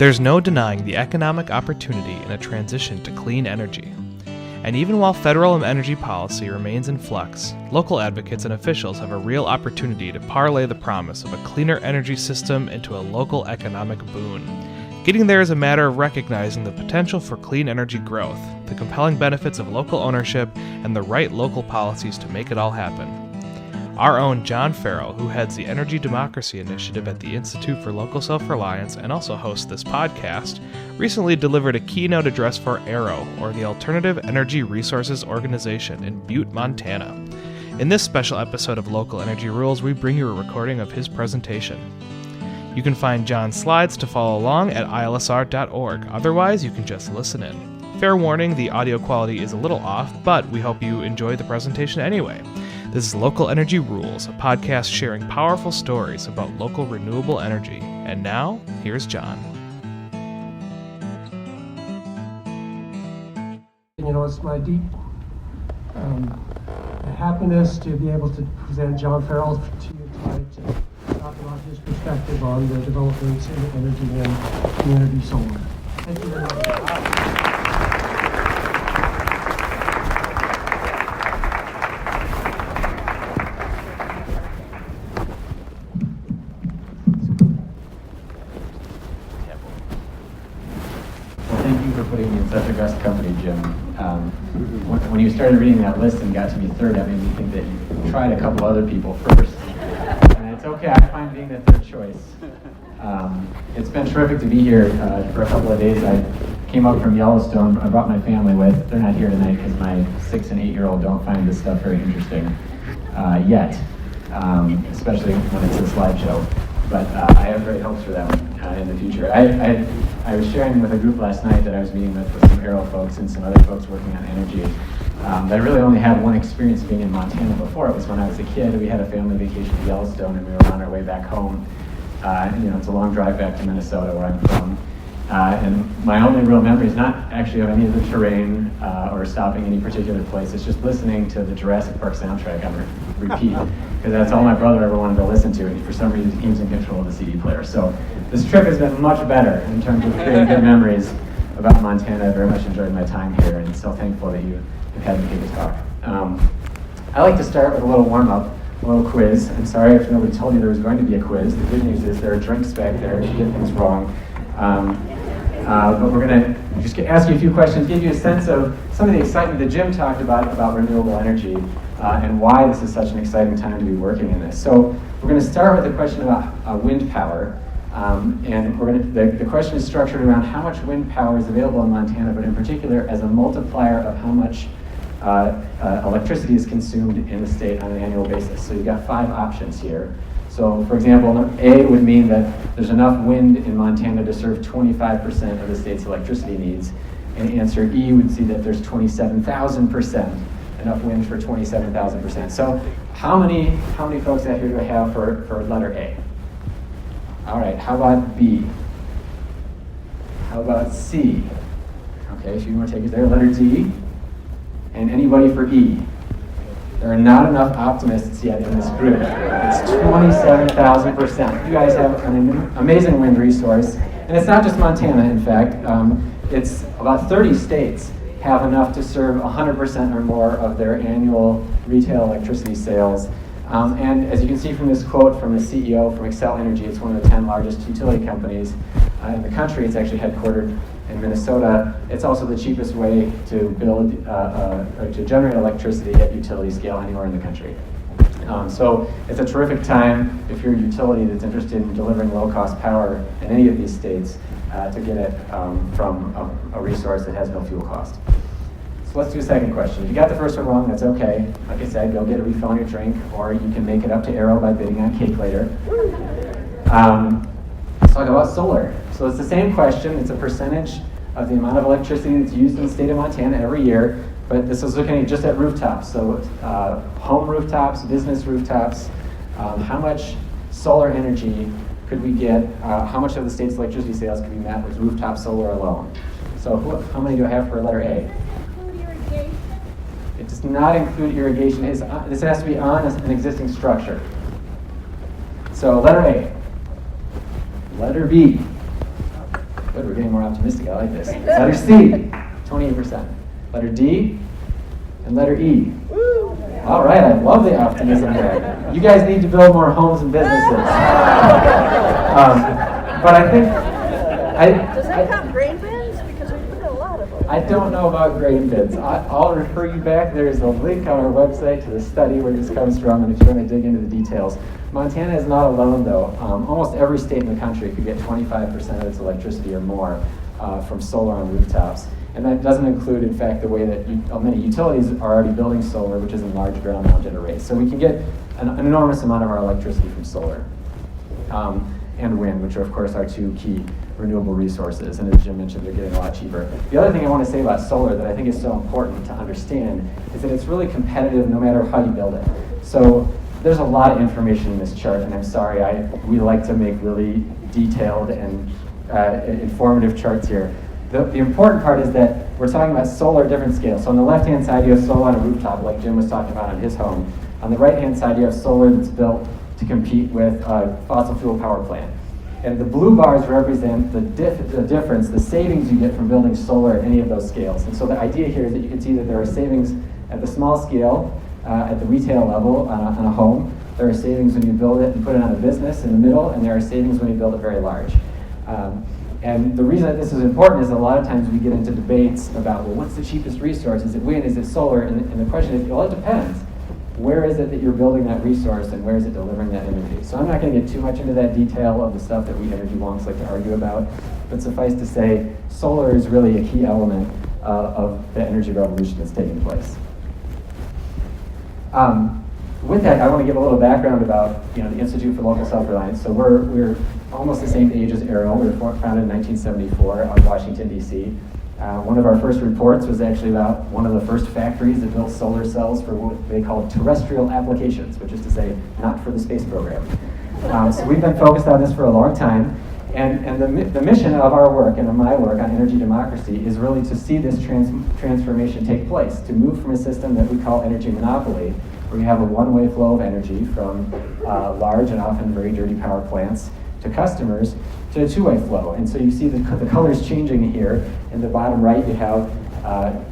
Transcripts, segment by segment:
There's no denying the economic opportunity in a transition to clean energy. And even while federal energy policy remains in flux, local advocates and officials have a real opportunity to parlay the promise of a cleaner energy system into a local economic boon. Getting there is a matter of recognizing the potential for clean energy growth, the compelling benefits of local ownership, and the right local policies to make it all happen. Our own John Farrell, who heads the Energy Democracy Initiative at the Institute for Local Self-Reliance and also hosts this podcast, recently delivered a keynote address for AERO, or the Alternative Energy Resources Organization, in Butte, Montana. In this special episode of Local Energy Rules, we bring you a recording of his presentation. You can find John's slides to follow along at ilsr.org. Otherwise, you can just listen in. Fair warning, the audio quality is a little off, but we hope you enjoy the presentation anyway. This is Local Energy Rules, a podcast sharing powerful stories about local renewable energy. And now, here's John. It's my deep happiness to be able to present John Farrell to you tonight to talk about his perspective on the developments in energy and community solar. Thank you very much. Putting me in such august company, Jim. When you started reading that list and got to be third, that made me think that you tried a couple other people first. And it's okay, I find being the third choice. It's been terrific to be here for a couple of days. I came up from Yellowstone. I brought my family with. They're not here tonight because my 6- and 8-year-old don't find this stuff very interesting yet, especially when it's a slideshow. But I have great hopes for them in the future. I was sharing with a group last night that I was meeting with some AERO folks and some other folks working on energy. That I really only had one experience being in Montana before. It was when I was a kid. We had a family vacation to Yellowstone and we were on our way back home. It's a long drive back to Minnesota where I'm from. And my only real memory is not actually of any of the terrain or stopping any particular place. It's just listening to the Jurassic Park soundtrack on repeat, because that's all my brother ever wanted to listen to, and for some reason he was in control of the CD player. So this trip has been much better in terms of creating good memories about Montana. I very much enjoyed my time here, and so thankful that you have had me give a talk. I like to start with a little warm-up, a little quiz. I'm sorry if nobody told you there was going to be a quiz. The good news is there are drinks back there if you get things wrong. But we're going to just ask you a few questions, give you a sense of some of the excitement that Jim talked about renewable energy and why this is such an exciting time to be working in this. So we're going to start with a question about wind power. And the question is structured around how much wind power is available in Montana, but in particular as a multiplier of how much electricity is consumed in the state on an annual basis. So you've got 5 options here. So, for example, A would mean that there's enough wind in Montana to serve 25% of the state's electricity needs. And answer E would see that there's 27,000%, enough wind for 27,000%. So, how many folks out here do I have for letter A? All right, how about B? How about C? Okay, if you want to take it there, letter D. And anybody for E? There are not enough optimists yet in this group. It's 27,000%. You guys have an amazing wind resource. And it's not just Montana, in fact. It's about 30 states have enough to serve 100% or more of their annual retail electricity sales. And as you can see from this quote from the CEO from Xcel Energy, it's one of the 10 largest utility companies in the country. It's actually headquartered in Minnesota. It's also the cheapest way to build or to generate electricity at utility scale anywhere in the country. So it's a terrific time if you're a utility that's interested in delivering low-cost power in any of these states to get it from a resource that has no fuel cost. So let's do a second question. If you got the first one wrong, that's okay. Like I said, go get a refill on your drink, or you can make it up to AERO by bidding on cake later. Let's talk about solar. So it's the same question. It's a percentage of the amount of electricity that's used in the state of Montana every year, but this is looking just at rooftops. So home rooftops, business rooftops, how much solar energy could we get, how much of the state's electricity sales could be met with rooftop solar alone? So how many do I have for letter A? It does not include irrigation. This has to be on an existing structure. So letter A. Letter B. Good, we're getting more optimistic. I like this. Letter C, 28%. Letter D, and letter E. All right, I love the optimism there. You guys need to build more homes and businesses. But I think... Does that count grain bins? Because we put a lot of them. I don't know about grain bins. I'll refer you back. There's a link on our website to the study where this comes from, and if you want to dig into the details. Montana is not alone, though. Almost every state in the country could get 25% of its electricity or more from solar on rooftops. And that doesn't include, in fact, the way that many utilities are already building solar, which is in large ground-mounted arrays. So we can get an enormous amount of our electricity from solar and wind, which are, of course, our two key renewable resources. And as Jim mentioned, they're getting a lot cheaper. The other thing I want to say about solar that I think is so important to understand is that it's really competitive no matter how you build it. So there's a lot of information in this chart, and I'm sorry, we like to make really detailed and informative charts here. The important part is that we're talking about solar at different scales. So on the left-hand side, you have solar on a rooftop, like Jim was talking about on his home. On the right-hand side, you have solar that's built to compete with a fossil fuel power plant. And the blue bars represent the difference, the savings you get from building solar at any of those scales. And so the idea here is that you can see that there are savings at the small scale, at the retail level on a home. There are savings when you build it and put it on a business in the middle, and there are savings when you build it very large. And the reason that this is important is a lot of times we get into debates about, well, what's the cheapest resource? Is it wind? Is it solar? And the question is, well, it depends. Where is it that you're building that resource, and where is it delivering that energy? So I'm not going to get too much into that detail of the stuff that we energy wonks like to argue about, but suffice to say, solar is really a key element of the energy revolution that's taking place. With that, I want to give a little background about the Institute for Local Self-Reliance. So we're almost the same age as AERO. We were founded in 1974 out of Washington, D.C. One of our first reports was actually about one of the first factories that built solar cells for what they call terrestrial applications, which is to say, not for the space program. So we've been focused on this for a long time. And the mission of our work and of my work on energy democracy is really to see this transformation take place, to move from a system that we call energy monopoly, where you have a one-way flow of energy from large and often very dirty power plants to customers, to a two-way flow. And so you see the colors changing here. In the bottom right, you have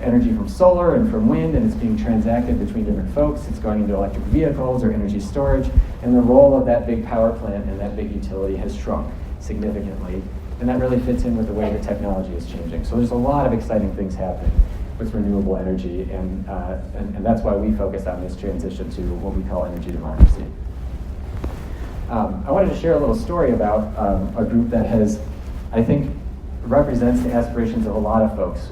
energy from solar and from wind, and it's being transacted between different folks. It's going into electric vehicles or energy storage, and the role of that big power plant and that big utility has shrunk significantly. And that really fits in with the way the technology is changing. So there's a lot of exciting things happening with renewable energy, and that's why we focus on this transition to what we call energy democracy. I wanted to share a little story about a group that has, I think, represents the aspirations of a lot of folks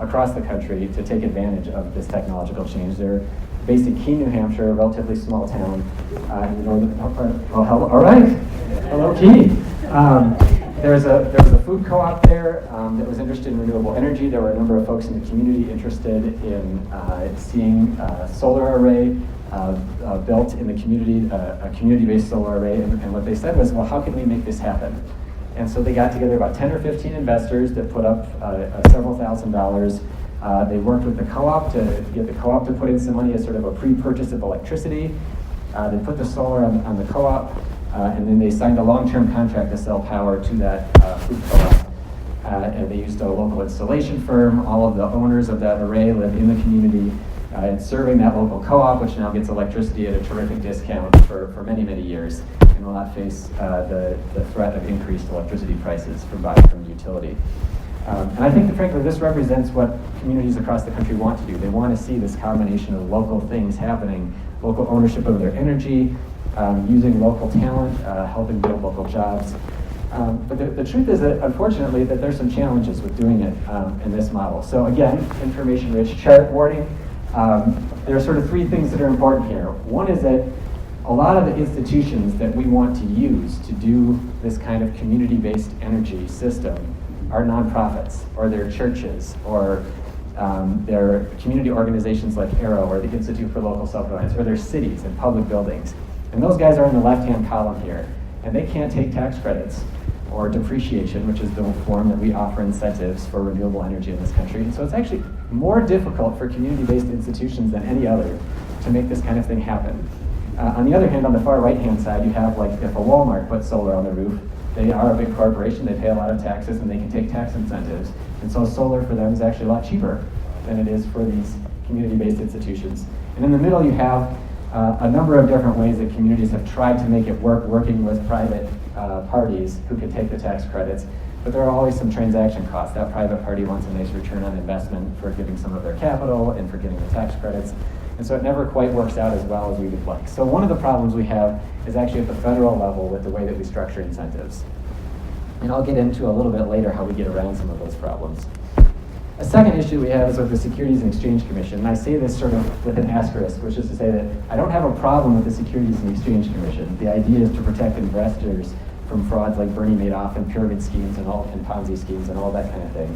across the country to take advantage of this technological change. They're based in Keene, New Hampshire, a relatively small town in the northern part. Oh, hello, all right. Hello, Keene. There was a food co-op there that was interested in renewable energy. There were a number of folks in the community interested in seeing a solar array built in the community, a community-based solar array. And what they said was, well, how can we make this happen? And so they got together about 10 or 15 investors that put up several $1,000s. They worked with the co-op to get the co-op to put in some money as sort of a pre-purchase of electricity. They put the solar on the co-op. And then they signed a long-term contract to sell power to that food co-op. And they used a local installation firm. All of the owners of that array live in the community and serving that local co-op, which now gets electricity at a terrific discount for many, many years, and will not face the threat of increased electricity prices from buying from the utility. And I think that, frankly, this represents what communities across the country want to do. They want to see this combination of local things happening, local ownership of their energy, using local talent, helping build local jobs. But the truth is that, unfortunately, that there's some challenges with doing it in this model. So again, information-rich chart warning. There are sort of three things that are important here. One is that a lot of the institutions that we want to use to do this kind of community-based energy system are nonprofits, or they're churches, or they're community organizations like AERO, or the Institute for Local Self-Reliance, or they're cities and public buildings. And those guys are in the left-hand column here. And they can't take tax credits or depreciation, which is the form that we offer incentives for renewable energy in this country. And so it's actually more difficult for community-based institutions than any other to make this kind of thing happen. On the other hand, on the far right-hand side, you have, like, if a Walmart put solar on the roof, They are a big corporation, they pay a lot of taxes, and they can take tax incentives. And so solar for them is actually a lot cheaper than it is for these community-based institutions. And in the middle you have a number of different ways that communities have tried to make it work, working with private parties who could take the tax credits. But there are always some transaction costs. That private party wants a nice return on investment for giving some of their capital and for getting the tax credits. And so it never quite works out as well as we would like. So one of the problems we have is actually at the federal level with the way that we structure incentives. And I'll get into a little bit later how we get around some of those problems. A second issue we have is with the Securities and Exchange Commission. And I say this sort of with an asterisk, which is to say that I don't have a problem with the Securities and Exchange Commission. The idea is to protect investors from frauds like Bernie Madoff and pyramid schemes and Ponzi schemes and all that kind of thing.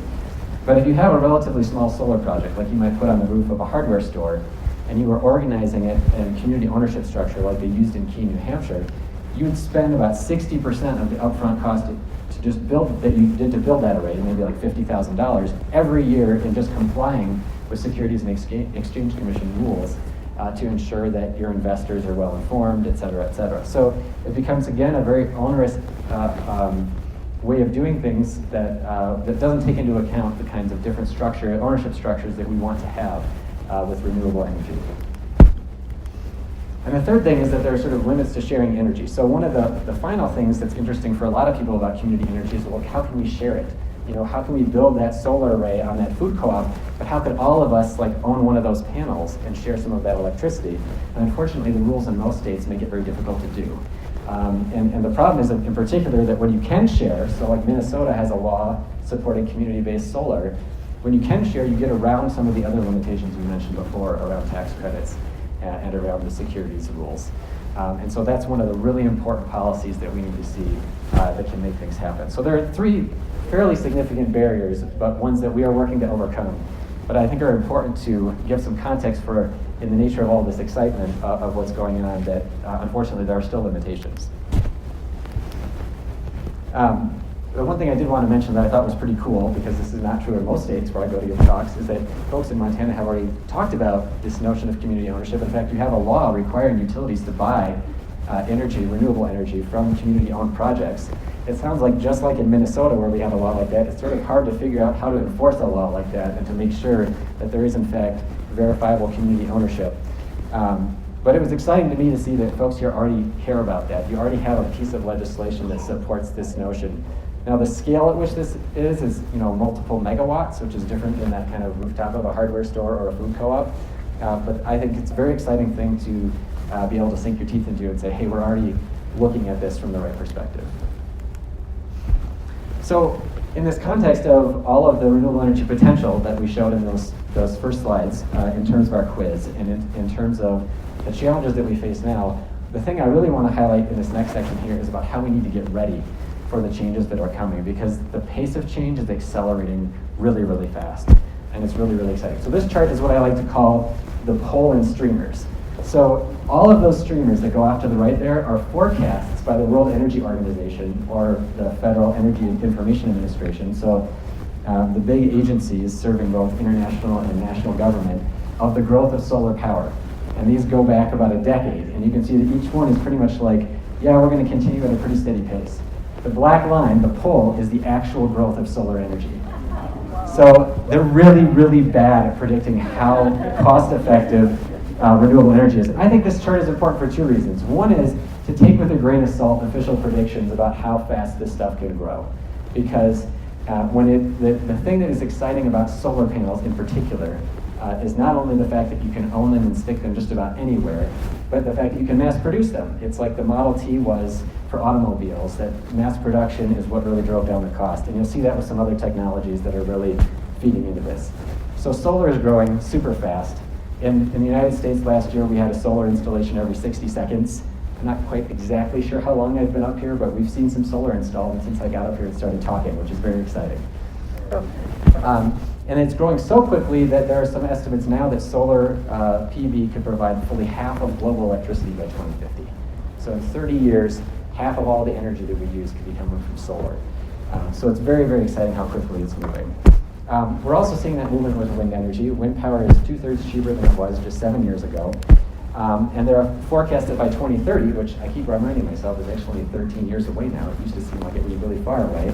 But if you have a relatively small solar project, like you might put on the roof of a hardware store, and you were organizing it in a community ownership structure like they used in Keene, New Hampshire, you would spend about 60% of the upfront cost to just build that you did to build that array, maybe like $50,000 every year in just complying with Securities and Exchange Commission rules to ensure that your investors are well informed, et cetera, et cetera. So it becomes again a very onerous way of doing things that that doesn't take into account the kinds of different ownership structures that we want to have with renewable energy. And the third thing is that there are sort of limits to sharing energy. So one of the final things that's interesting for a lot of people about community energy is, well, how can we share it? You know, how can we build that solar array on that food co-op, but how could all of us like own one of those panels and share some of that electricity? And unfortunately, the rules in most states make it very difficult to do. And the problem is that in particular that when you can share, so like Minnesota has a law supporting community-based solar, when you can share, you get around some of the other limitations we mentioned before around tax credits and around the securities rules. And so that's one of the really important policies that we need to see that can make things happen. So there are three fairly significant barriers, but ones that we are working to overcome. But I think are important to give some context for, in the nature of all this excitement of what's going on, that unfortunately there are still limitations. The one thing I did want to mention that I thought was pretty cool, because this is not true in most states where I go to give talks, is that folks in Montana have already talked about this notion of community ownership. In fact, you have a law requiring utilities to buy renewable energy from community-owned projects. It sounds like just like in Minnesota where we have a law like that, it's sort of hard to figure out how to enforce a law like that and to make sure that there is in fact verifiable community ownership. But it was exciting to me to see that folks here already care about that. You already have a piece of legislation that supports this notion. Now the scale at which this is multiple megawatts, which is different than that kind of rooftop of a hardware store or a food co-op. But I think it's a very exciting thing to be able to sink your teeth into and say, hey, we're already looking at this from the right perspective. So in this context of all of the renewable energy potential that we showed in those first slides, in terms of our quiz, and in terms of the challenges that we face now, the thing I really want to highlight in this next section here is about how we need to get ready for the changes that are coming, because the pace of change is accelerating really, really fast. And it's really, really exciting. So this chart is what I like to call the pole and streamers. So all of those streamers that go off to the right there are forecasts by the World Energy Organization or the Federal Energy Information Administration. So the big agencies serving both international and national government of the growth of solar power. And these go back about a decade. And you can see that each one is pretty much like, yeah, we're going to continue at a pretty steady pace. The black line, the pole, is the actual growth of solar energy. So they're really, really bad at predicting how cost-effective renewable energy is. I think this chart is important for two reasons. One is to take with a grain of salt official predictions about how fast this stuff can grow. Because the thing that is exciting about solar panels in particular is not only the fact that you can own them and stick them just about anywhere, but the fact that you can mass produce them. It's like the Model T was for automobiles, that mass production is what really drove down the cost. And you'll see that with some other technologies that are really feeding into this. So solar is growing super fast. In the United States last year, we had a solar installation every 60 seconds. I'm not quite exactly sure how long I've been up here, but we've seen some solar installed since I got up here and started talking, which is very exciting. And it's growing so quickly that there are some estimates now that solar PV could provide fully half of global electricity by 2050. So in 30 years, half of all the energy that we use could be coming from solar. So it's very, very exciting how quickly it's moving. We're also seeing that movement with wind energy. Wind power is 2/3 cheaper than it was just 7 years ago. And there are forecasts that by 2030, which I keep reminding myself is actually 13 years away now, it used to seem like it was really far away,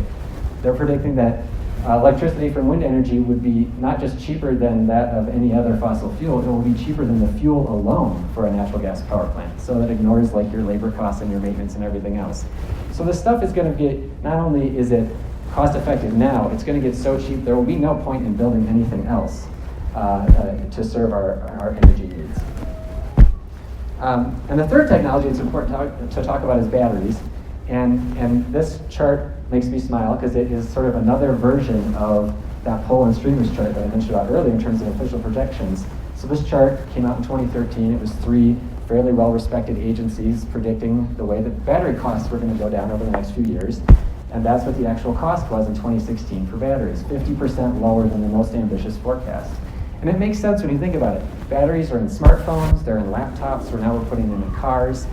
they're predicting that electricity from wind energy would be not just cheaper than that of any other fossil fuel, it will be cheaper than the fuel alone for a natural gas power plant. So that ignores like your labor costs and your maintenance and everything else. So this stuff is going to get, not only is it cost effective now, it's going to get so cheap there will be no point in building anything else to serve our energy needs. And the third technology that's important to talk about is batteries. And this chart makes me smile because it is sort of another version of that pole and streamers chart that I mentioned about earlier in terms of official projections. So this chart came out in 2013. It was 3 fairly well-respected agencies predicting the way that battery costs were going to go down over the next few years. And that's what the actual cost was in 2016 for batteries, 50% lower than the most ambitious forecast. And it makes sense when you think about it. Batteries are in smartphones, they're in laptops, so now we're putting them in cars.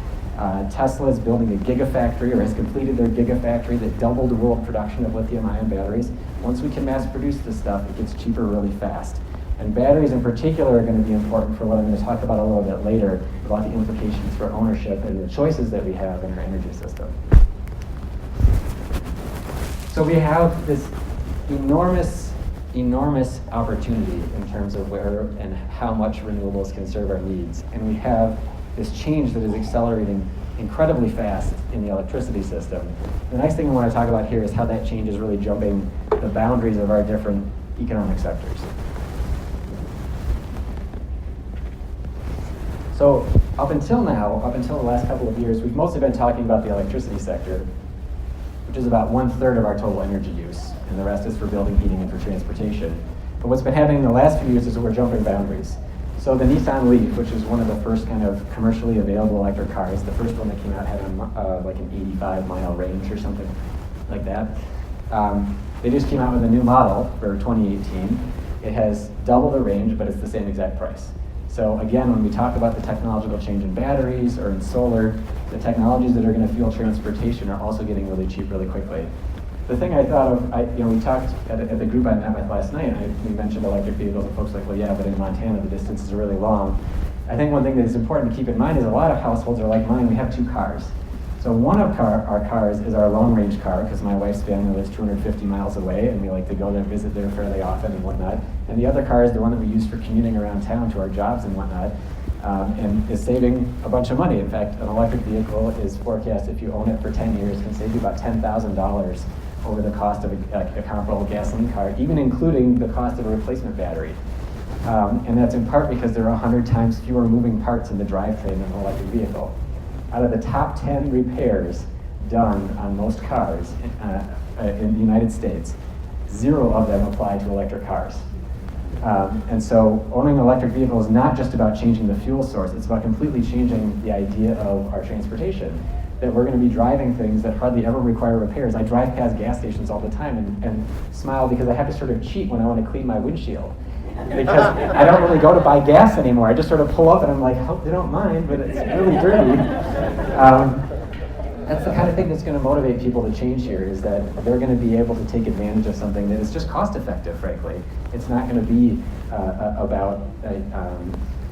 Tesla is building a gigafactory, or has completed their gigafactory that doubled the world production of lithium-ion batteries. Once we can mass produce this stuff, it gets cheaper really fast. And batteries in particular are going to be important for what I'm going to talk about a little bit later, about the implications for ownership and the choices that we have in our energy system. So we have this enormous opportunity in terms of where and how much renewables can serve our needs. And we have this change that is accelerating incredibly fast in the electricity system. The next thing I want to talk about here is how that change is really jumping the boundaries of our different economic sectors. So up until the last couple of years, we've mostly been talking about the electricity sector, which is about 1/3 of our total energy use, and the rest is for building, heating, and for transportation. But what's been happening in the last few years is that we're jumping boundaries. So the Nissan Leaf, which is one of the first kind of commercially available electric cars, the first one that came out had like an 85-mile range or something like that. They just came out with a new model for 2018. It has double the range, but it's the same exact price. So again, when we talk about the technological change in batteries or in solar, the technologies that are going to fuel transportation are also getting really cheap really quickly. The thing I thought of, we talked at the group I met with last night, we mentioned electric vehicles, and folks were like, well, yeah, but in Montana the distances are really long. I think one thing that is important to keep in mind is a lot of households are like mine. We have 2 cars. So one of our cars is our long-range car, because my wife's family lives 250 miles away, and we like to go there, visit there fairly often and whatnot. And the other car is the one that we use for commuting around town to our jobs and whatnot, and is saving a bunch of money. In fact, an electric vehicle is forecast, if you own it for 10 years, can save you about $10,000 over the cost of a comparable gasoline car, even including the cost of a replacement battery. And that's in part because there are 100 times fewer moving parts in the drivetrain than an electric vehicle. Out of the top 10 repairs done on most cars in the United States, 0 of them apply to electric cars. And so owning an electric vehicle is not just about changing the fuel source, it's about completely changing the idea of our transportation. That we're going to be driving things that hardly ever require repairs. I drive past gas stations all the time and smile because I have to sort of cheat when I want to clean my windshield. Because I don't really go to buy gas anymore. I just sort of pull up and I'm like, hope they don't mind, but it's really dirty. That's the kind of thing that's going to motivate people to change here, is that they're going to be able to take advantage of something that is just cost effective, frankly. It's not going to be about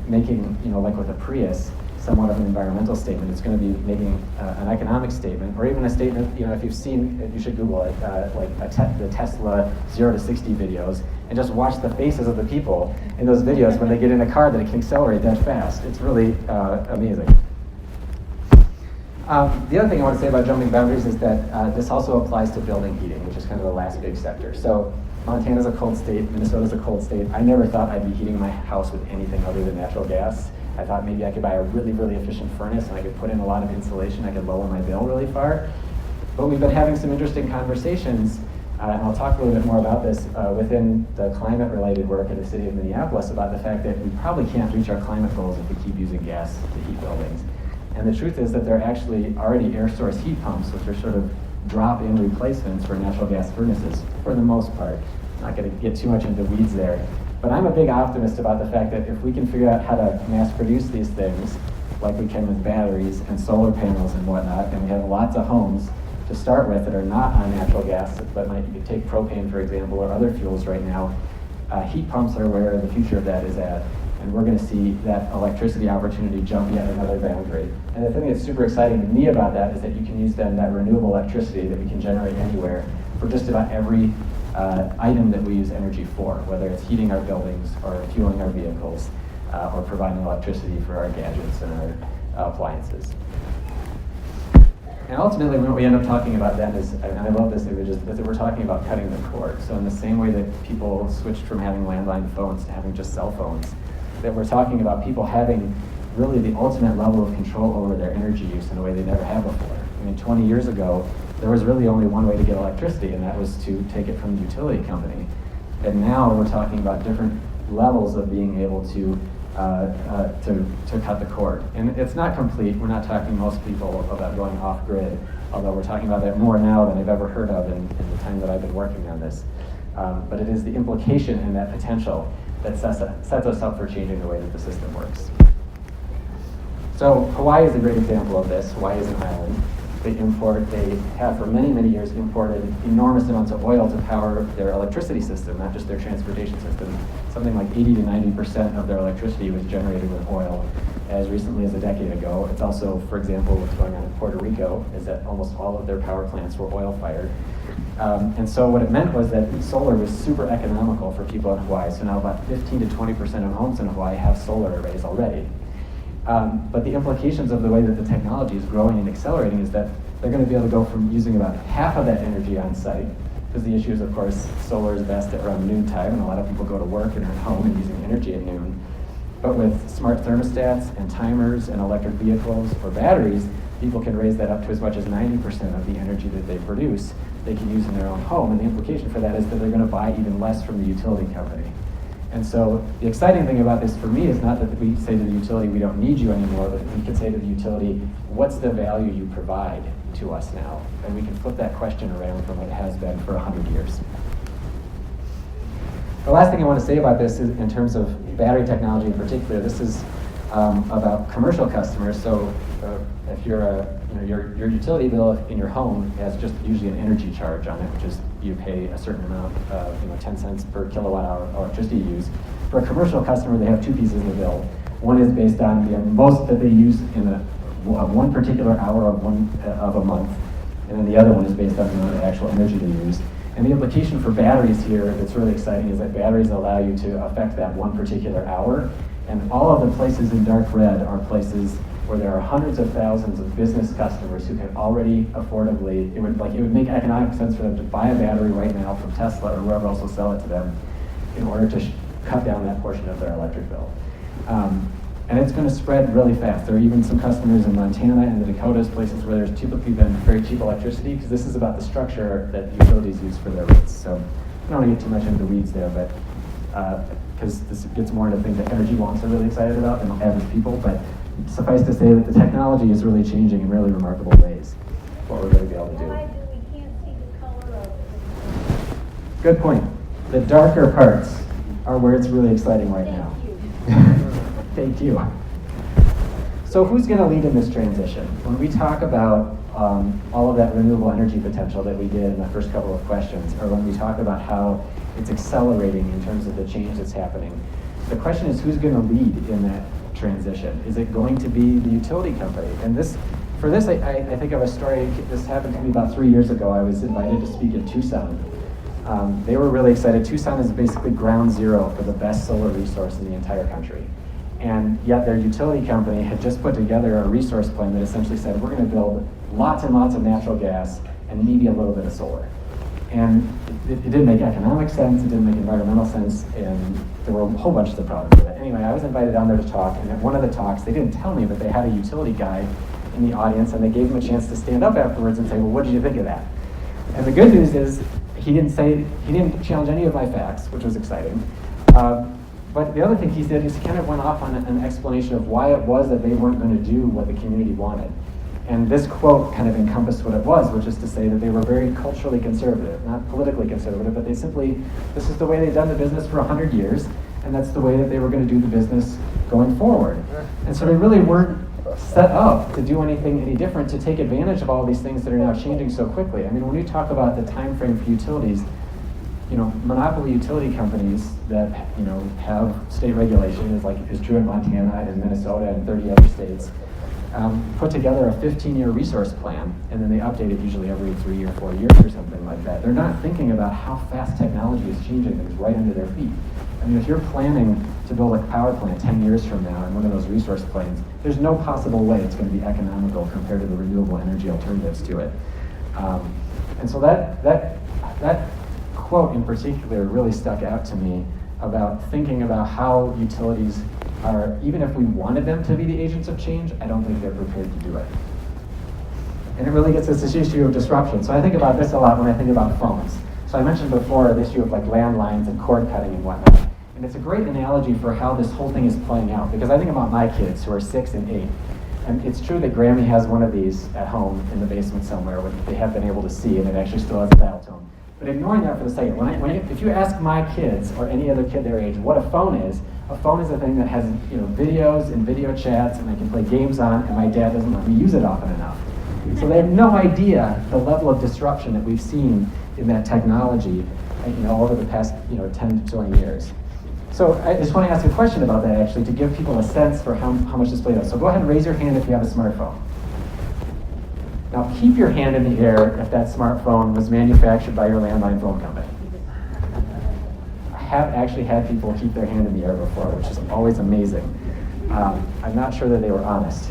making, like with a Prius, somewhat of an environmental statement. It's going to be making an economic statement, or even a statement, if you've seen, you should Google it, the Tesla 0 to 60 videos, and just watch the faces of the people in those videos when they get in a car that it can accelerate that fast. It's really amazing. The other thing I want to say about jumping boundaries is that this also applies to building heating, which is kind of the last big sector. So Montana's a cold state, Minnesota's a cold state. I never thought I'd be heating my house with anything other than natural gas. I thought maybe I could buy a really, really efficient furnace and I could put in a lot of insulation. I could lower my bill really far. But we've been having some interesting conversations, and I'll talk a little bit more about this within the climate-related work in the city of Minneapolis, about the fact that we probably can't reach our climate goals if we keep using gas to heat buildings. And the truth is that there are actually already air source heat pumps, which are sort of drop-in replacements for natural gas furnaces, for the most part. Not going to get too much into weeds there. But I'm a big optimist about the fact that if we can figure out how to mass produce these things, like we can with batteries and solar panels and whatnot, and we have lots of homes to start with that are not on natural gas, but you could take propane, for example, or other fuels right now, heat pumps are where the future of that is at. And we're going to see that electricity opportunity jump yet another boundary. And the thing that's super exciting to me about that is that you can use then that renewable electricity that we can generate anywhere for just about every item that we use energy for, whether it's heating our buildings or fueling our vehicles or providing electricity for our gadgets and our appliances. And ultimately, what we end up talking about then is, and I love this image, is that we're talking about cutting the cord. So in the same way that people switched from having landline phones to having just cell phones, that we're talking about people having really the ultimate level of control over their energy use in a way they never have before. I mean, 20 years ago, there was really only one way to get electricity, and that was to take it from the utility company. And now we're talking about different levels of being able to cut the cord. And it's not complete. We're not talking most people about going off grid, although we're talking about that more now than I've ever heard of in the time that I've been working on this. But it is the implication and that potential that sets us up for changing the way that the system works. So Hawaii is a great example of this. Hawaii is an island. They have for many, many years imported enormous amounts of oil to power their electricity system, not just their transportation system. Something like 80 to 90% of their electricity was generated with oil as recently as a decade ago. It's also, for example, what's going on in Puerto Rico is that almost all of their power plants were oil fired. And so what it meant was that solar was super economical for people in Hawaii. So now about 15 to 20% of homes in Hawaii have solar arrays already. But the implications of the way that the technology is growing and accelerating is that they're going to be able to go from using about half of that energy on site, because the issue is, of course, solar is best at around noontime, and a lot of people go to work and are at home and using energy at noon. But with smart thermostats and timers and electric vehicles or batteries, people can raise that up to as much as 90% of the energy that they produce they can use in their own home. And the implication for that is that they're going to buy even less from the utility company. And so the exciting thing about this for me is not that we say to the utility, we don't need you anymore, but we can say to the utility, what's the value you provide to us now? And we can flip that question around from what it has been for 100 years. The last thing I want to say about this is in terms of battery technology in particular, this is about commercial customers. So if you're your utility bill in your home has just usually an energy charge on it, which is you pay a certain amount, 10 cents per kilowatt hour of electricity you use. For a commercial customer, they have two pieces of the bill. One is based on the most that they use in one particular hour of a month, and then the other one is based on the amount of actual energy they use. And the implication for batteries here that's really exciting is that batteries allow you to affect that one particular hour. And all of the places in dark red are places where there are hundreds of thousands of business customers who can already affordably, it would make economic sense for them to buy a battery right now from Tesla or whoever else will sell it to them in order to cut down that portion of their electric bill. And it's going to spread really fast. There are even some customers in Montana and the Dakotas, places where there's typically been very cheap electricity, because this is about the structure that utilities use for their rates. So I don't want to get too much into the weeds there, but because this gets more into things that energy wonks are really excited about than average people. But suffice to say that the technology is really changing in really remarkable ways. What we're going to be able to do. Why do we can't see the color of it? Good point. The darker parts are where it's really exciting right now. Thank you. So who's going to lead in this transition? When we talk about all of that renewable energy potential that we did in the first couple of questions, or when we talk about how it's accelerating in terms of the change that's happening, the question is who's going to lead in that transition? Is it going to be the utility company? And for this, I think of a story. This happened to me about 3 years ago. I was invited to speak in Tucson. They were really excited. Tucson is basically ground zero for the best solar resource in the entire country. And yet their utility company had just put together a resource plan that essentially said, we're going to build lots and lots of natural gas and maybe a little bit of solar. And it didn't make economic sense, it didn't make environmental sense, and there were a whole bunch of the problems with it. Anyway, I was invited down there to talk, and at one of the talks, they didn't tell me, but they had a utility guy in the audience, and they gave him a chance to stand up afterwards and say, well, what did you think of that? And the good news is, he didn't challenge any of my facts, which was exciting. But the other thing he did is he kind of went off on an explanation of why it was that they weren't going to do what the community wanted. And this quote kind of encompassed what it was, which is to say that they were very culturally conservative, not politically conservative, but this is the way they'd done the business for 100 years, and that's the way that they were going to do the business going forward. And so they really weren't set up to do anything any different, to take advantage of all these things that are now changing so quickly. I mean, when we talk about the time frame for utilities, monopoly utility companies that, have state regulation, is true in Montana and Minnesota and 30 other states, put together a 15-year resource plan, and then they update it usually every 3 or 4 years or something like that. They're not thinking about how fast technology is changing things right under their feet. I mean, if you're planning to build a power plant 10 years from now in one of those resource plans, there's no possible way it's going to be economical compared to the renewable energy alternatives to it. And so that quote in particular really stuck out to me about thinking about how utilities are, even if we wanted them to be the agents of change, I don't think they're prepared to do it. And it really gets us this issue of disruption. So I think about this a lot when I think about phones. So I mentioned before the issue of landlines and cord cutting and whatnot. And it's a great analogy for how this whole thing is playing out, because I think about my kids who are 6 and 8. And it's true that Grammy has one of these at home in the basement somewhere, which they have been able to see, and it actually still has a dial tone. But ignoring that for the second, if you ask my kids or any other kid their age what a phone is a thing that has videos and video chats, and I can play games on, and my dad doesn't let me use it often enough. So they have no idea the level of disruption that we've seen in that technology, over the past 10 to 20 years. So I just want to ask a question about that, actually, to give people a sense for how much this played out. So go ahead and raise your hand if you have a smartphone. Now keep your hand in the air if that smartphone was manufactured by your landline phone company. I have actually had people keep their hand in the air before, which is always amazing. I'm not sure that they were honest.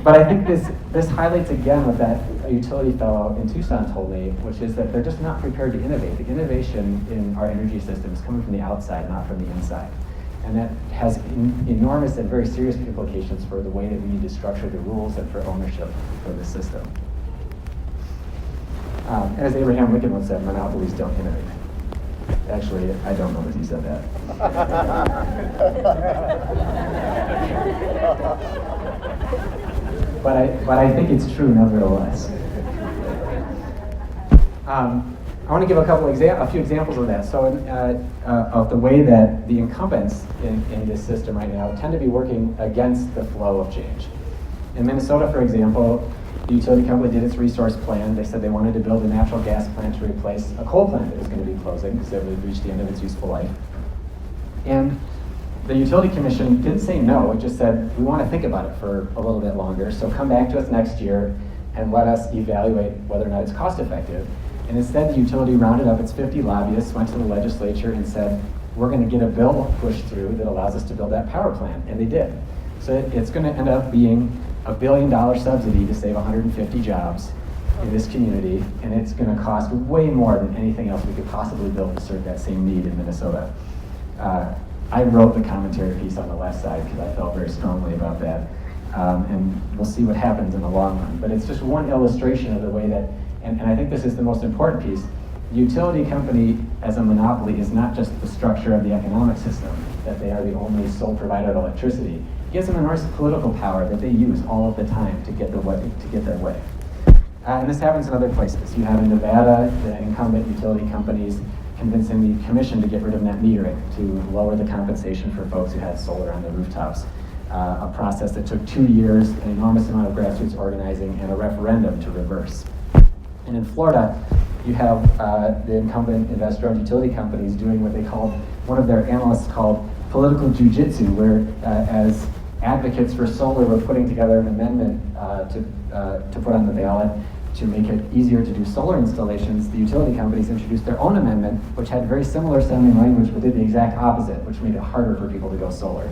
But I think this highlights again what that utility fellow in Tucson told me, which is that they're just not prepared to innovate. The innovation in our energy system is coming from the outside, not from the inside. And that has enormous and very serious implications for the way that we need to structure the rules and for ownership for the system. And as Abraham Lincoln once said, monopolies don't innovate. Actually, I don't know that he said that. But I think it's true nevertheless. I want to give a few examples of that. So of the way that the incumbents in this system right now tend to be working against the flow of change. In Minnesota, for example, the utility company did its resource plan. They said they wanted to build a natural gas plant to replace a coal plant that was going to be closing because it would reach the end of its useful life. And the utility commission didn't say no, it just said, we want to think about it for a little bit longer, so come back to us next year and let us evaluate whether or not it's cost effective. And instead, the utility rounded up its 50 lobbyists, went to the legislature and said, we're going to get a bill pushed through that allows us to build that power plant, and they did. So it's going to end up being a $1 billion subsidy to save 150 jobs in this community, and it's going to cost way more than anything else we could possibly build to serve that same need in Minnesota. I wrote the commentary piece on the left side because I felt very strongly about that, and we'll see what happens in the long run. But it's just one illustration of the way that, and I think this is the most important piece, the utility company as a monopoly is not just the structure of the economic system, that they are the only sole provider of electricity. It gives them enormous political power that they use all of the time to get their way. And this happens in other places. You have in Nevada, the incumbent utility companies convincing the commission to get rid of net metering, to lower the compensation for folks who had solar on their rooftops. A process that took 2 years, an enormous amount of grassroots organizing, and a referendum to reverse. And in Florida, you have the incumbent investor-owned utility companies doing what they called, one of their analysts called political jujitsu, where as advocates for solar were putting together an amendment to put on the ballot to make it easier to do solar installations, the utility companies introduced their own amendment, which had very similar sounding language, but did the exact opposite, which made it harder for people to go solar.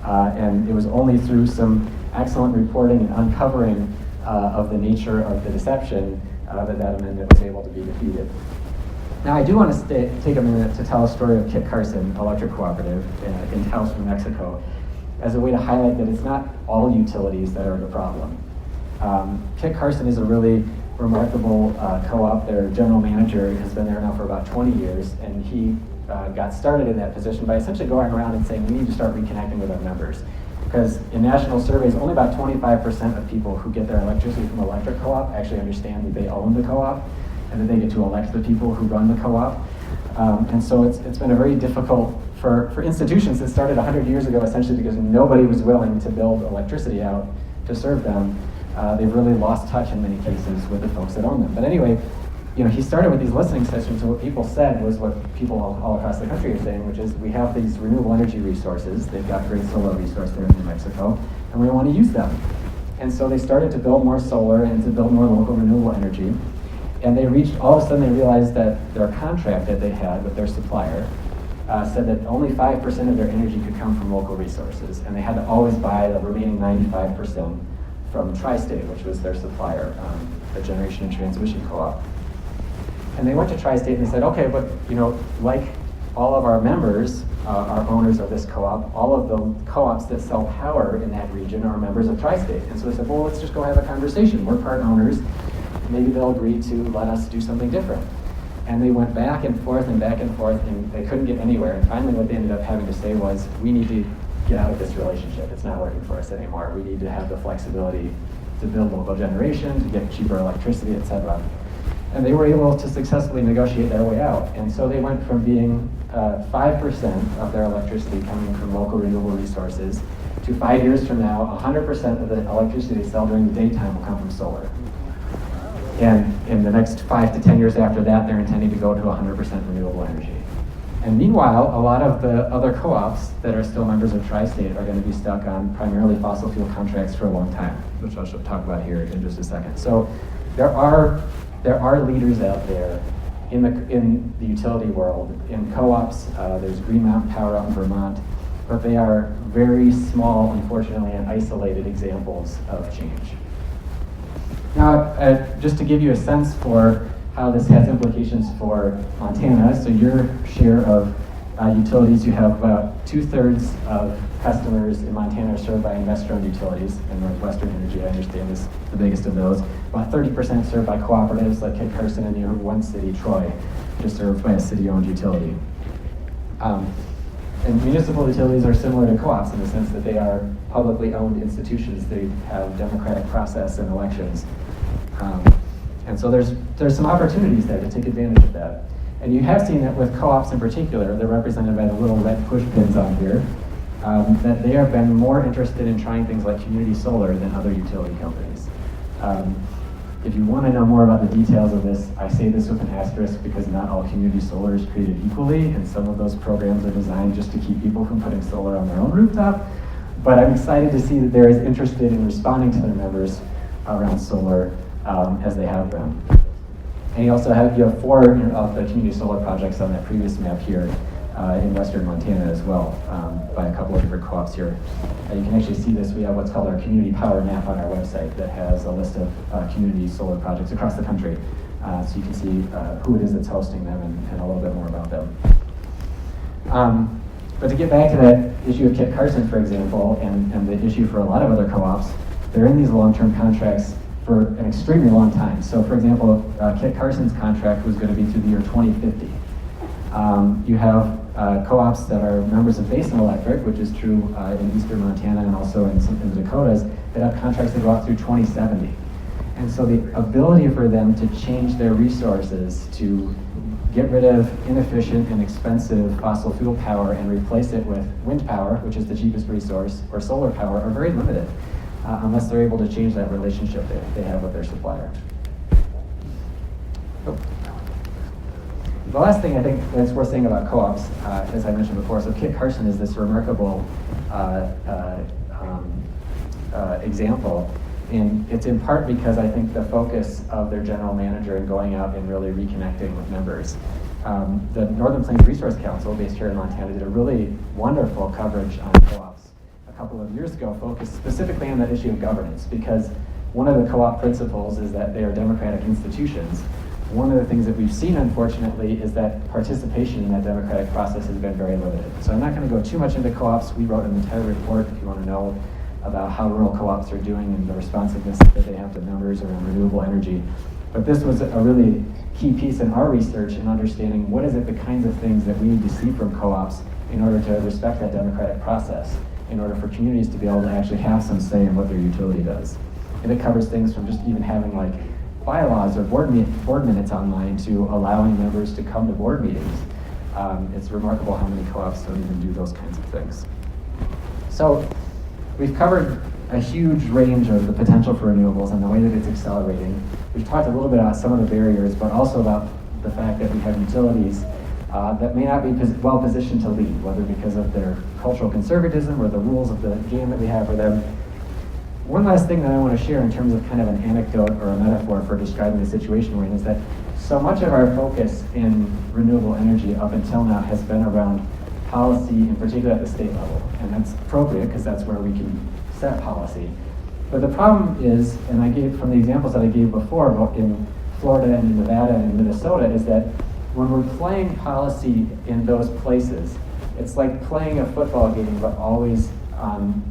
And it was only through some excellent reporting and uncovering of the nature of the deception that amendment was able to be defeated. Now, I do want to take a minute to tell a story of Kit Carson Electric Cooperative in Taos, New Mexico, as a way to highlight that it's not all utilities that are the problem. Kit Carson is a really remarkable co-op. Their general manager has been there now for about 20 years, and he got started in that position by essentially going around and saying, we need to start reconnecting with our members. Because in national surveys, only about 25% of people who get their electricity from electric co-op actually understand that they own the co-op and that they get to elect the people who run the co-op. And so it's been a very difficult for institutions that started 100 years ago, essentially because nobody was willing to build electricity out to serve them. They've really lost touch in many cases with the folks that own them. But anyway, he started with these listening sessions, and what people said was what people all across the country are saying, which is we have these renewable energy resources. They've got great solar resource there in New Mexico, and we want to use them. And so they started to build more solar and to build more local renewable energy. And they reached, all of a sudden they realized that their contract that they had with their supplier said that only 5% of their energy could come from local resources, and they had to always buy the remaining 95% from Tri-State, which was their supplier, the Generation and Transmission Co-op. And they went to Tri-State and they said, okay, but like all of our members are owners of this co-op, all of the co-ops that sell power in that region are members of Tri-State. And so they said, well, let's just go have a conversation. We're part owners. Maybe they'll agree to let us do something different. And they went back and forth, and they couldn't get anywhere. And finally what they ended up having to say was, we need to get out of this relationship. It's not working for us anymore. We need to have the flexibility to build local generation, to get cheaper electricity, et cetera. And they were able to successfully negotiate their way out. And so they went from being 5% of their electricity coming from local renewable resources to 5 years from now, 100% of the electricity they sell during the daytime will come from solar. And in the next 5 to 10 years after that, they're intending to go to 100% renewable energy. And meanwhile, a lot of the other co-ops that are still members of Tri-State are going to be stuck on primarily fossil fuel contracts for a long time, which I'll talk about here in just a second. So there are leaders out there in the utility world, in co-ops. There's Green Mountain Power out in Vermont, but they are very small, unfortunately, and isolated examples of change. Now, just to give you a sense for how this has implications for Montana, so your share of utilities, you have about 2/3 of customers in Montana are served by investor-owned utilities, and Northwestern Energy, I understand, is the biggest of those. About 30% served by cooperatives like Kit Carson and your one city, Troy, just served by a city-owned utility. And municipal utilities are similar to co-ops in the sense that they are publicly owned institutions. They have democratic process and elections. And so there's some opportunities there to take advantage of that. And you have seen that with co-ops in particular, they're represented by the little red push pins on here, that they have been more interested in trying things like community solar than other utility companies. If you want to know more about the details of this, I say this with an asterisk because not all community solar is created equally, and some of those programs are designed just to keep people from putting solar on their own rooftop. But I'm excited to see that they're as interested in responding to their members around solar as they have been. And you have 4 of the community solar projects on that previous map here in western Montana as well, by a couple of different co-ops here. You can actually see this. We have what's called our community power map on our website that has a list of community solar projects across the country. So you can see who it is that's hosting them and a little bit more about them. But to get back to that issue of Kit Carson, for example, and the issue for a lot of other co-ops, they're in these long-term contracts for an extremely long time. So for example, Kit Carson's contract was going to be through the year 2050. You have co-ops that are members of Basin Electric, which is true in eastern Montana and also in the Dakotas, that have contracts that go out through 2070. And so the ability for them to change their resources to get rid of inefficient and expensive fossil fuel power and replace it with wind power, which is the cheapest resource, or solar power, are very limited unless they're able to change that relationship that they have with their supplier. The last thing I think that's worth saying about co-ops, as I mentioned before, so Kit Carson is this remarkable example. And it's in part because I think the focus of their general manager in going out and really reconnecting with members. The Northern Plains Resource Council, based here in Montana, did a really wonderful coverage on co-ops a couple of years ago, focused specifically on that issue of governance, because one of the co-op principles is that they are democratic institutions. One of the things that we've seen, unfortunately, is that participation in that democratic process has been very limited. So I'm not going to go too much into co-ops. We wrote an entire report, if you want to know, about how rural co-ops are doing and the responsiveness that they have to members around renewable energy. But this was a really key piece in our research in understanding what is it, the kinds of things that we need to see from co-ops in order to respect that democratic process, in order for communities to be able to actually have some say in what their utility does. And it covers things from just even having like bylaws or board minutes online to allowing members to come to board meetings. It's remarkable how many co-ops don't even do those kinds of things. So we've covered a huge range of the potential for renewables and the way that it's accelerating. We've talked a little bit about some of the barriers, but also about the fact that we have utilities that may not be well positioned to lead, whether because of their cultural conservatism or the rules of the game that we have for them. One last thing that I want to share in terms of kind of an anecdote or a metaphor for describing the situation we're in is that so much of our focus in renewable energy up until now has been around policy, in particular at the state level. And that's appropriate because that's where we can set policy. But the problem is, and I gave from the examples that I gave before about in Florida and in Nevada and in Minnesota, is that when we're playing policy in those places, it's like playing a football game but always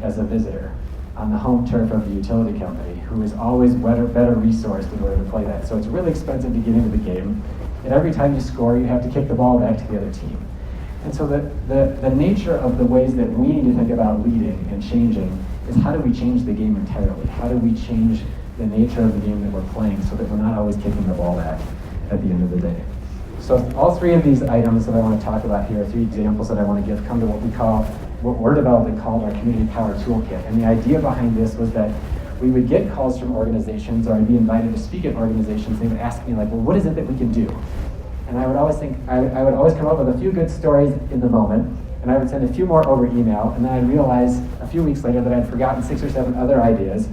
as a visitor on the home turf of the utility company, who is always better resourced in order to play that. So it's really expensive to get into the game, and every time you score, you have to kick the ball back to the other team. And so the nature of the ways that we need to think about leading and changing is how do we change the game entirely? How do we change the nature of the game that we're playing so that we're not always kicking the ball back at the end of the day? So all three of these items that I want to talk about here, three examples that I want to give, come to what we're developing called our Community Power Toolkit. And the idea behind this was that we would get calls from organizations, or I'd be invited to speak at organizations. They would ask me, like, well, what is it that we can do? And I would always think, I would always come up with a few good stories in the moment, and I would send a few more over email, and then I'd realize a few weeks later that I'd forgotten 6 or 7 other ideas.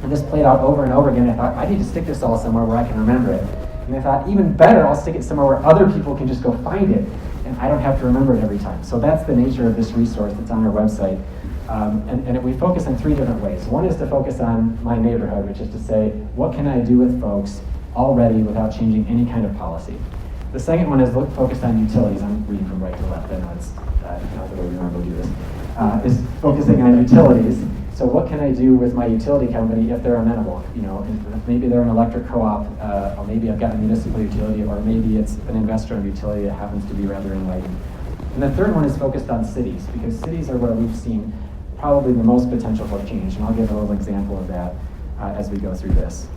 And this played out over and over again. I thought, I need to stick this all somewhere where I can remember it. And I thought, even better, I'll stick it somewhere where other people can just go find it, and I don't have to remember it every time. So that's the nature of this resource that's on our website. And we focus in 3 different ways. One is to focus on my neighborhood, which is to say, what can I do with folks already without changing any kind of policy? The second one is focused on utilities. I'm reading from right to left. I know it's not the way we normally do this. Is focusing on utilities. So what can I do with my utility company if they're amenable? You know, maybe they're an electric co-op, or maybe I've got a municipal utility, or maybe it's an investor-owned utility that happens to be rather enlightened. And the third one is focused on cities, because cities are where we've seen probably the most potential for change, and I'll give a little example of that as we go through this.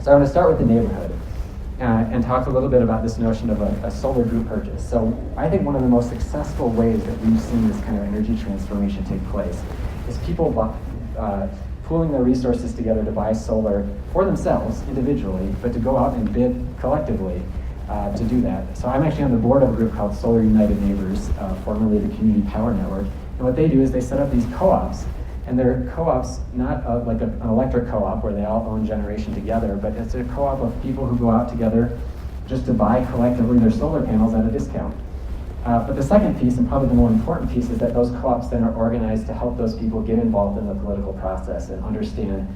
So I'm going to start with the neighborhood and talk a little bit about this notion of a solar group purchase. So I think one of the most successful ways that we've seen this kind of energy transformation take place is people pooling their resources together to buy solar for themselves individually, but to go out and bid collectively to do that. So I'm actually on the board of a group called Solar United Neighbors, formerly the Community Power Network. And what they do is they set up these co-ops, and they're co-ops not like an electric co-op where they all own generation together, but it's a co-op of people who go out together just to buy collectively their solar panels at a discount. But the second piece, and probably the more important piece, is that those co-ops then are organized to help those people get involved in the political process and understand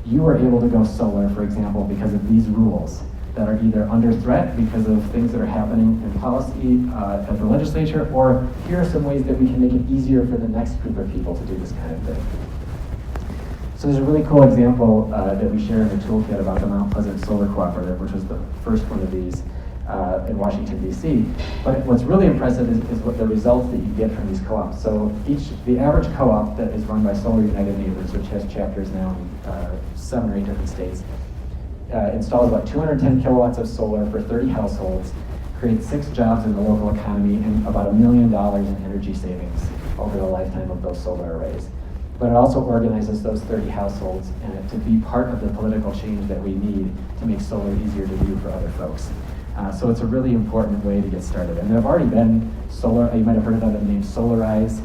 you are able to go solar, for example, because of these rules that are either under threat because of things that are happening in policy at the legislature, or here are some ways that we can make it easier for the next group of people to do this kind of thing. So there's a really cool example that we share in the toolkit about the Mount Pleasant Solar Cooperative, which was the first one of these in Washington, D.C. But what's really impressive is what the results that you get from these co-ops. So the average co-op that is run by Solar United Neighbors, which has chapters now in 7 or 8 different states, installs about 210 kilowatts of solar for 30 households, creates 6 jobs in the local economy, and about $1 million in energy savings over the lifetime of those solar arrays. But it also organizes those 30 households and to be part of the political change that we need to make solar easier to do for other folks. So it's a really important way to get started. And there have already been solar, you might have heard of that name, Solarize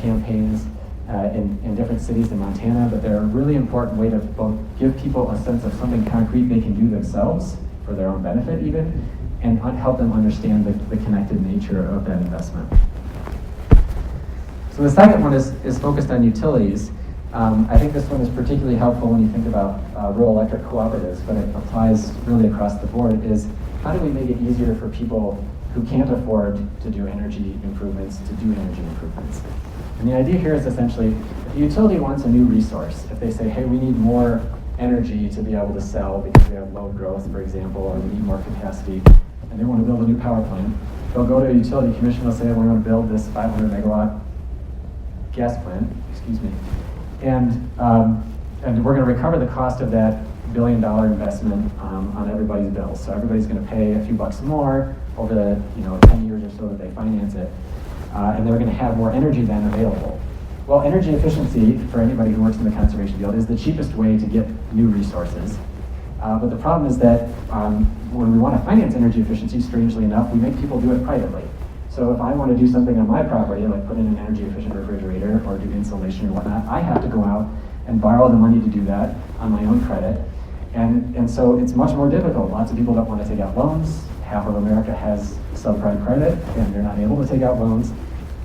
campaigns in different cities in Montana, but they're a really important way to both give people a sense of something concrete they can do themselves for their own benefit even, and help them understand the connected nature of that investment. So the second one is focused on utilities. I think this one is particularly helpful when you think about rural electric cooperatives, but it applies really across the board, is how do we make it easier for people who can't afford to do energy improvements to do energy improvements? And the idea here is essentially, if a utility wants a new resource, if they say, hey, we need more energy to be able to sell because we have load growth, for example, or we need more capacity, and they want to build a new power plant, they'll go to a utility commission, they'll say, we want to build this 500 megawatt gas plant, and we're going to recover the cost of that $1 billion investment on everybody's bills. So everybody's going to pay a few bucks more over the 10 years or so that they finance it, and they're going to have more energy then available. Well, energy efficiency, for anybody who works in the conservation field, is the cheapest way to get new resources. But the problem is that when we want to finance energy efficiency, strangely enough, we make people do it privately. So if I want to do something on my property, like put in an energy efficient refrigerator or do insulation or whatnot, I have to go out and borrow the money to do that on my own credit. And so it's much more difficult. Lots of people don't want to take out loans. Half of America has subprime credit, and they're not able to take out loans.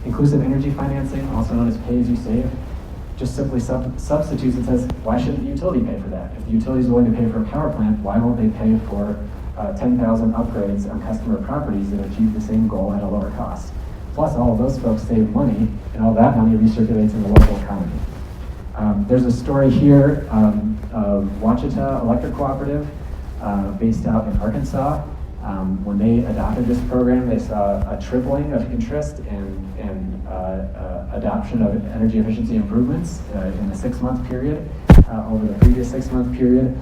Inclusive energy financing, also known as pay-as-you-save, just simply substitutes and says, why shouldn't the utility pay for that? If the utility is willing to pay for a power plant, why won't they pay for 10,000 upgrades on customer properties that achieve the same goal at a lower cost? Plus, all of those folks save money, and all that money recirculates in the local economy. There's a story here of Ouachita Electric Cooperative, based out in Arkansas. When they adopted this program, they saw a tripling of interest and adoption of energy efficiency improvements in the 6-month period over the previous 6-month period.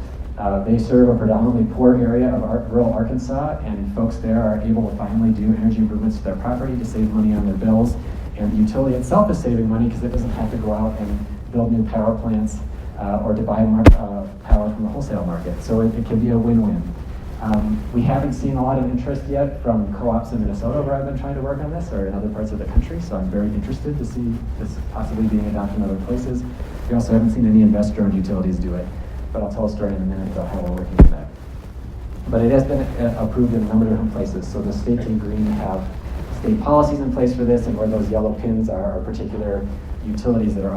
They serve a predominantly poor area of rural Arkansas, and folks there are able to finally do energy improvements to their property to save money on their bills. And the utility itself is saving money because it doesn't have to go out and build new power plants or to buy power from the wholesale market. So it can be a win-win. We haven't seen a lot of interest yet from co-ops in Minnesota where I've been trying to work on this, or in other parts of the country, so I'm very interested to see this possibly being adopted in other places. We also haven't seen any investor-owned utilities do it, but I'll tell a story in a minute about how we're working on that. But it has been approved in a number of different places, so the states in green have state policies in place for this, and where those yellow pins are particular utilities that are